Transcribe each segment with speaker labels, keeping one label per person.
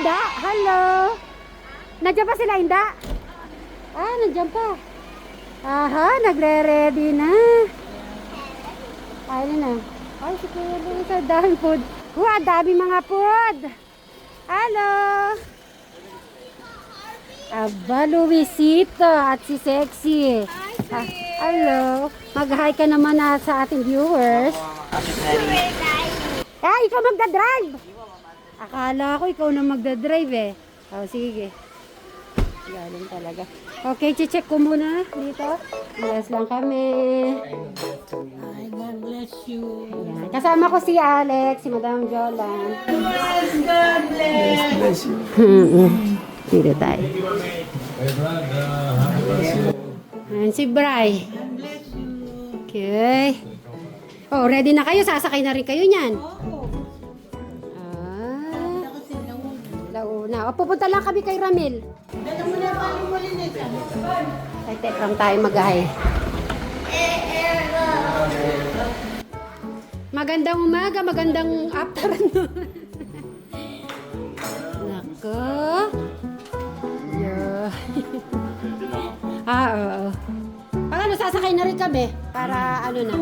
Speaker 1: Inda? Hello? Nandiyan pa sila, Inda? Ah, nandiyan pa. Aha, nagre-ready na. Ayun na. Ay, si Kuya Luis, ang daming food. Ang daming mga food. Hello? Aba, Luisito at si Sexy. Hello. Mag-hi ka naman sa ating viewers. Ikaw magdadrive. Akala ko ikaw na magdadrive eh. Oh, sige. Galing talaga. Okay, check ko muna dito. Bless lang kami.
Speaker 2: Ay, God bless you.
Speaker 1: Ayan. Kasama ko si Alex, si Madam Jolan.
Speaker 2: Yes, God bless.
Speaker 1: Dito tayo. Ayan si Bray.
Speaker 2: God bless you.
Speaker 1: Okay. Oh, ready na kayo? Sasakay na rin kayo niyan.
Speaker 2: Oo.
Speaker 1: Ah,
Speaker 2: Ako sila mo.
Speaker 1: launa. O, pupunta lang kami kay Ramil.
Speaker 2: Dala mo na paling mo linis.
Speaker 1: Ay, tekram tayo mag-hi. Magandang umaga, magandang afternoon. Nako. Yeah. Oo. Paano, sasakay na rin kami para ano na.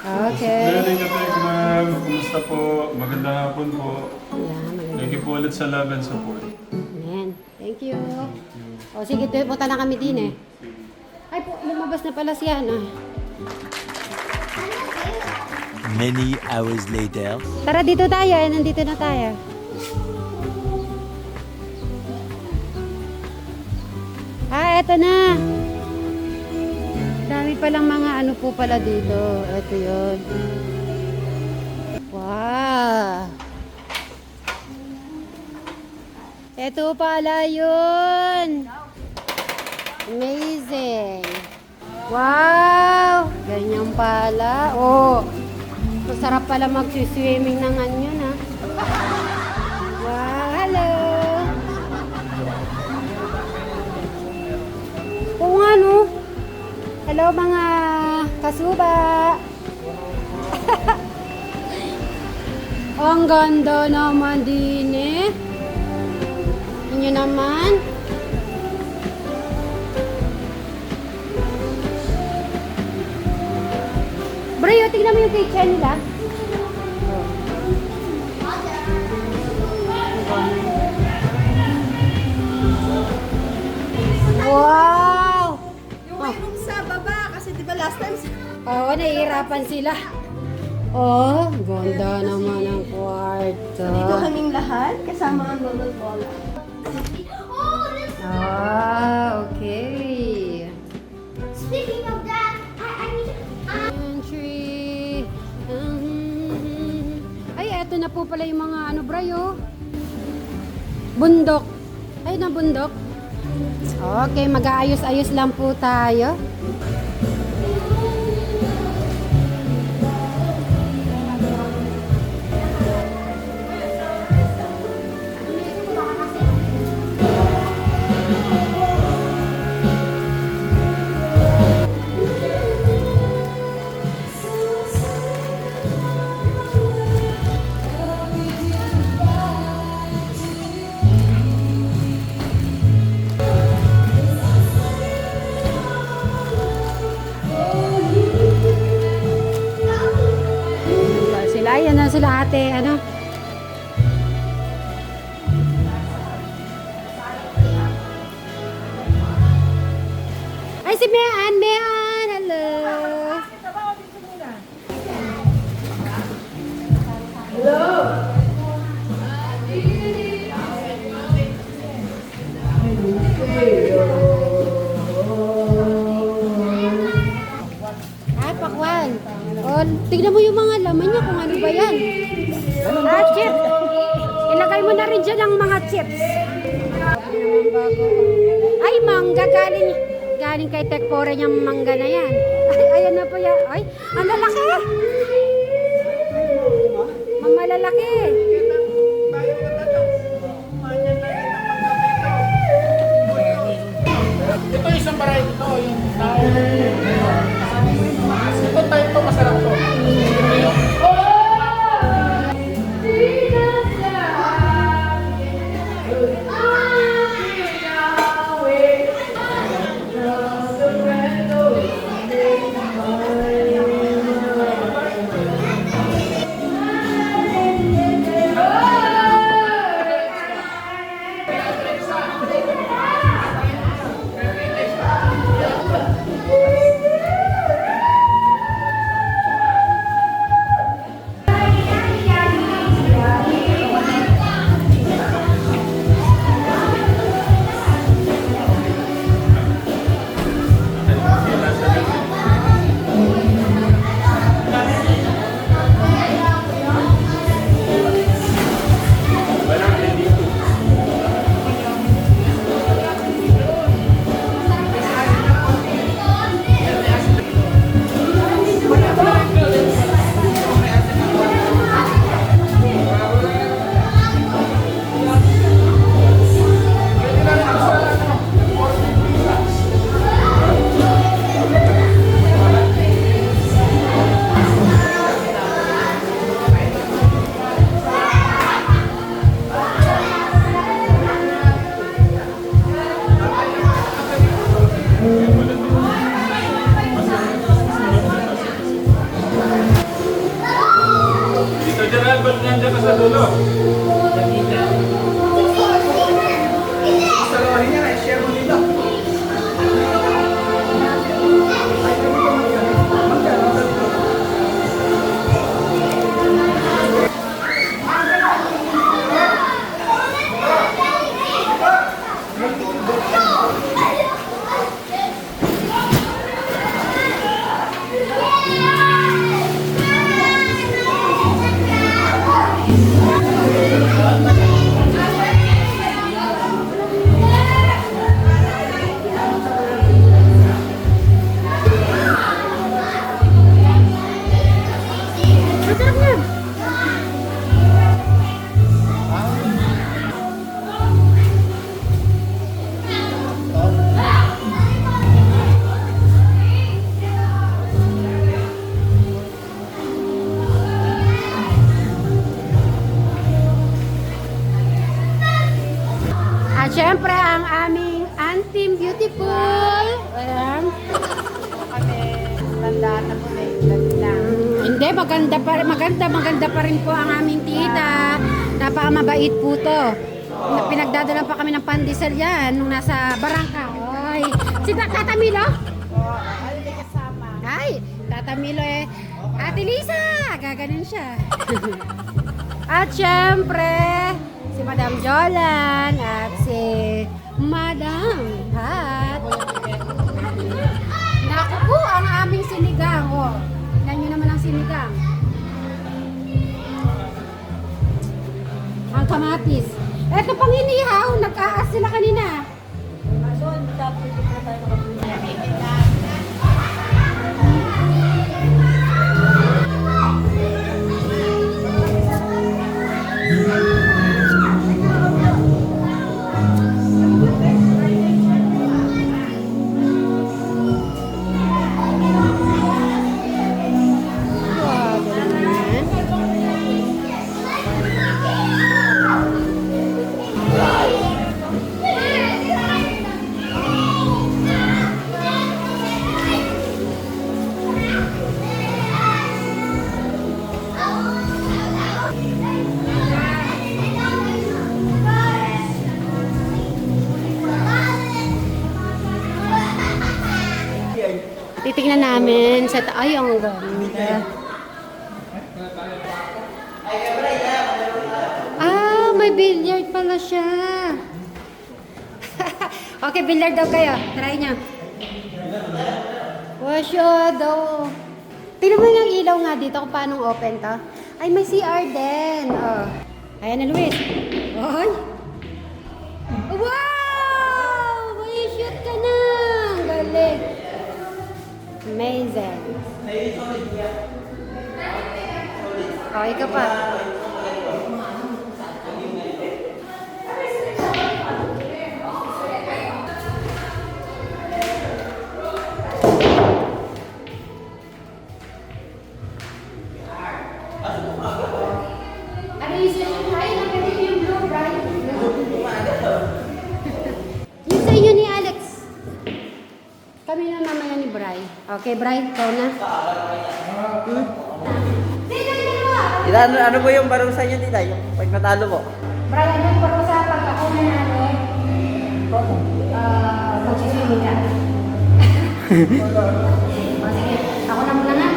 Speaker 1: Okay.
Speaker 3: Galing ka tayo, ma'am. Kumusta po? Magandang hapon po.
Speaker 1: Yeah, maganda.
Speaker 3: Thank you po ulit sa love and support.
Speaker 1: Amen. Thank you. O sige, punta na kami din eh. Ay po, lumabas na pala siya. No?
Speaker 4: Many hours later.
Speaker 1: Tara, dito tayo. Nandito na tayo. Eto na. Dami palang mga ano po pala dito. Eto yun. Wow. Eto pala yun. Amazing. Wow. Ganyan pala. Oh. Masarap pala mag-swimming ng anyon ha. Wow. Hello. Oo nga no. Hello mga kasuba. Ang ganda naman din eh. Inyo naman. Bro, tingnan mo yung kitchen nila. Wow!
Speaker 2: Yung may room sa baba kasi di ba last time
Speaker 1: Oo, nahihirapan sila. Oh, ganda naman ang kwarto.
Speaker 2: dito kaming lahat kasama ang Lolo Lola.
Speaker 1: Ah, okay.
Speaker 5: Speaking of that, I need to...
Speaker 1: Entry. Ay, eto na po pala yung mga ano, Brayo. Bundok. Ay, na bundok. Okay, mag-aayos-ayos lang po tayo. Ayan na sila ate, ano? Ay, si Mean, hello. Pakwan. Oh, tignan mo yung mga laman niya kung ano ba yan. Chips. Ilagay mo na rin dyan ang mga chips. Ay, mangga. Galing kay Tekpore niyang mangga na yan. Ay, ayan na po yan. Ay, ang lalaki. Malalaki.
Speaker 6: Ito yung isang variety ito, yung tao. Ito tayo ito, masarap to.
Speaker 1: Masarap yan. At syempre, ang aming Auntie Beautiful. Ayan. Hindi, maganda pa rin po ang aming tita. Napakamabait po to. Pinagdadala pa kami ng pandesal yan nung nasa barangka. Ay, si Tata Milo? Ay, Tata Milo eh. Ate Lisa, gaganon siya. At syempre, si Madam Jolan at si Madam Pat. Naku po, ang aming sinigang. Oh. Tignan nyo naman ang sinigang. Ang kamatis. Eto pang inihaw, nag-aas sila kanina. Titignan namin sa ay ang ganda. Ah, may billiard pala siya. Okay, billiard daw kayo. Try nyo. Wasyado. Tignan mo yung ilaw nga dito kung paano open to. Ay, may CR din. Oh. Ayan na, Luis. Oy. Wow! May shoot ka na. Galing. Amazing. Oh, ikaw pa. Ano yung session tayo? Nakapit yung blue, bright. Yung sa inyo ni Alex. Kami na mamaya ni Bri. Okay, Bri, ikaw na.
Speaker 7: Tita, ano po yung barong sa inyo, tita? Yung pag natalo po?
Speaker 1: Bri, ano yung paro sa pag ako na natin? Magsiswimming ka. O, sige, ako na muna na.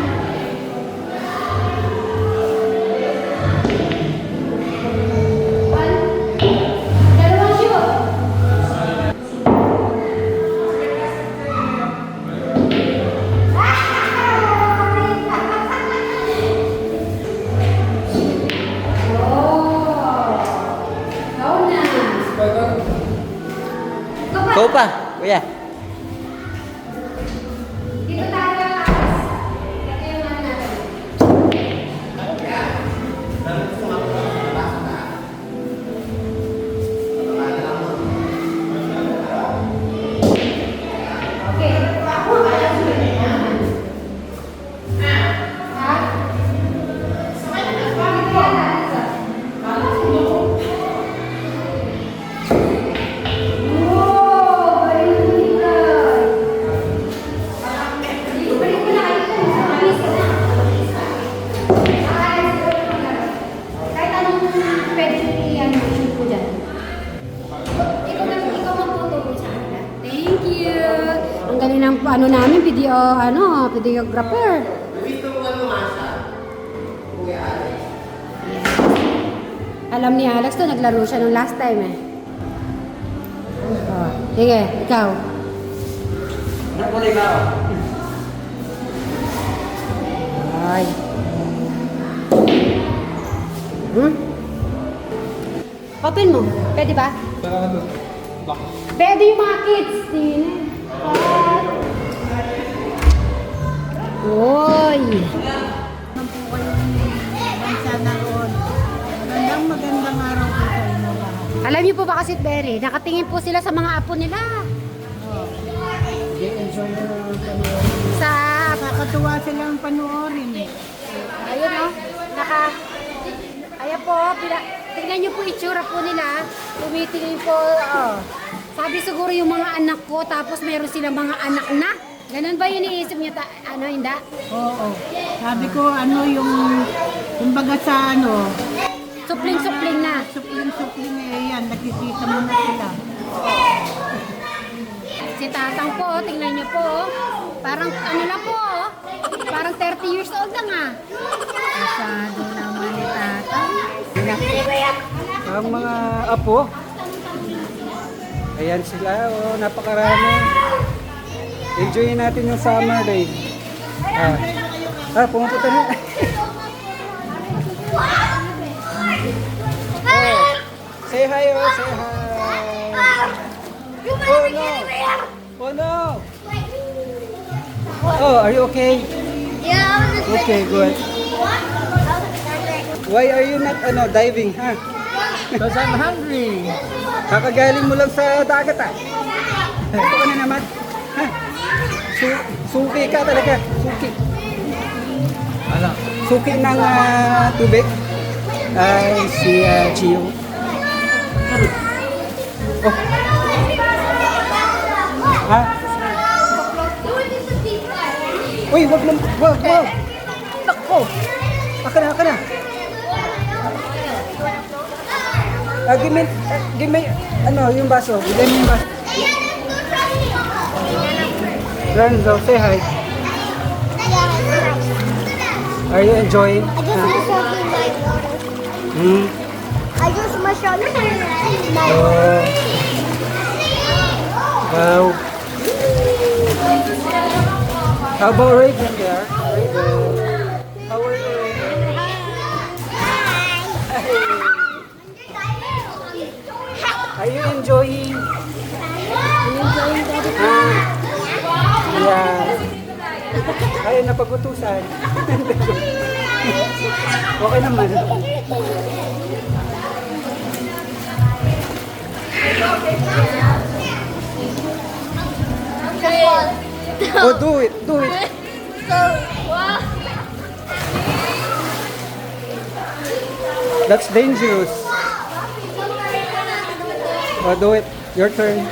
Speaker 1: Dalawang shoot.
Speaker 7: Ikaw pa, kuya.
Speaker 1: Dito tayo lang. Ito yung ano natin. Okay. Ako alam mo yan. Ha? Bakit yan? Kahit anong pwede iyan mo po dyan. Ikaw magtuturo sa kanila. Thank you! Ang galing ng ano namin, videographer. Alam ni Alex to, naglaro siya nung last time eh. Oh, sige, ikaw. Ay. Open mo. Pwede ba? Pwede yung mga kids. Tingin eh. Uy.
Speaker 8: Magandang araw po sa inyo lahat.
Speaker 1: Alam niyo po ba kasi, Berry, nakatingin po sila sa mga apo nila.
Speaker 8: Enjoy na panoorin.
Speaker 1: Sa,
Speaker 8: Nakakatuwa silang panoorin eh.
Speaker 1: ayun o, ayan po, tingnan niyo po itsura po nila. Tumitingin po, sabi siguro yung mga anak ko, tapos meron silang mga anak na. Ganun ba yun iniisip niya, hindi?
Speaker 8: Oo. Sabi ko ano yung, kumbaga sa ano,
Speaker 1: Supling-supling na.
Speaker 8: supling-supling eh yan, nakikita mo na sila.
Speaker 1: Si Tatang po, tingnan niyo po, parang ano na po, parang 30 years old na nga. Masyado naman ni Tatang.
Speaker 9: Ang mga apo. Ayan sila, napakarami. Enjoyin natin yung summer day. Pumupunta na. Say hi, say hi. Oh no. Oh no. Oh, are you okay? Okay, good. Why are you not diving, ha?
Speaker 6: Because I'm hungry.
Speaker 9: Kakagaling mo lang sa dagat, ah. Ito ka na naman. Ha? Suki ka talaga. Suki.
Speaker 6: Ano?
Speaker 9: Suki ng tubig. Ay, si Gio. Oh. Ha? Uy, wag lang. Wag. Nako. Aka na. Give me, yung baso. Give me yung baso. Renzo, say hi. Are you enjoying?
Speaker 5: I just massaged my
Speaker 9: Oh. Wow. How about Reagan there? Reagan. How are you? Are you enjoying? Yeah. Ay, napagutusan. Okay naman. Oh, do it. That's dangerous. Oh, do it. Your turn.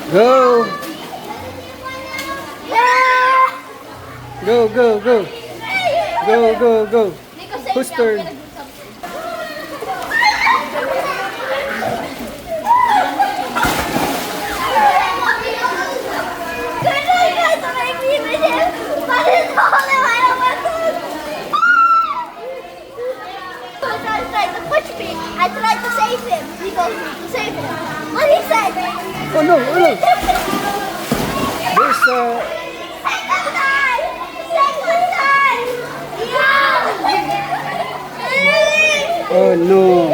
Speaker 9: Go. Go. Whose turn?
Speaker 5: I tried to save him. He goes to save him. What he said?
Speaker 9: Oh no. There's oh no.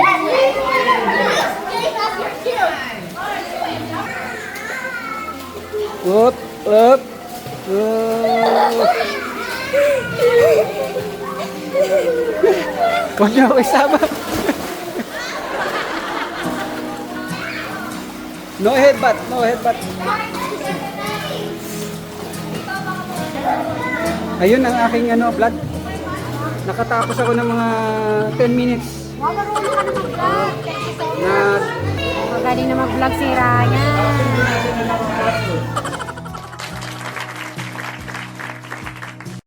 Speaker 9: Up. Oh. Huwag niyo ako isama. No headbutt. Ayun ang aking vlog. Nakatapos ako ng mga 10 minutes.
Speaker 1: Magaling na mag-vlog si Ryan.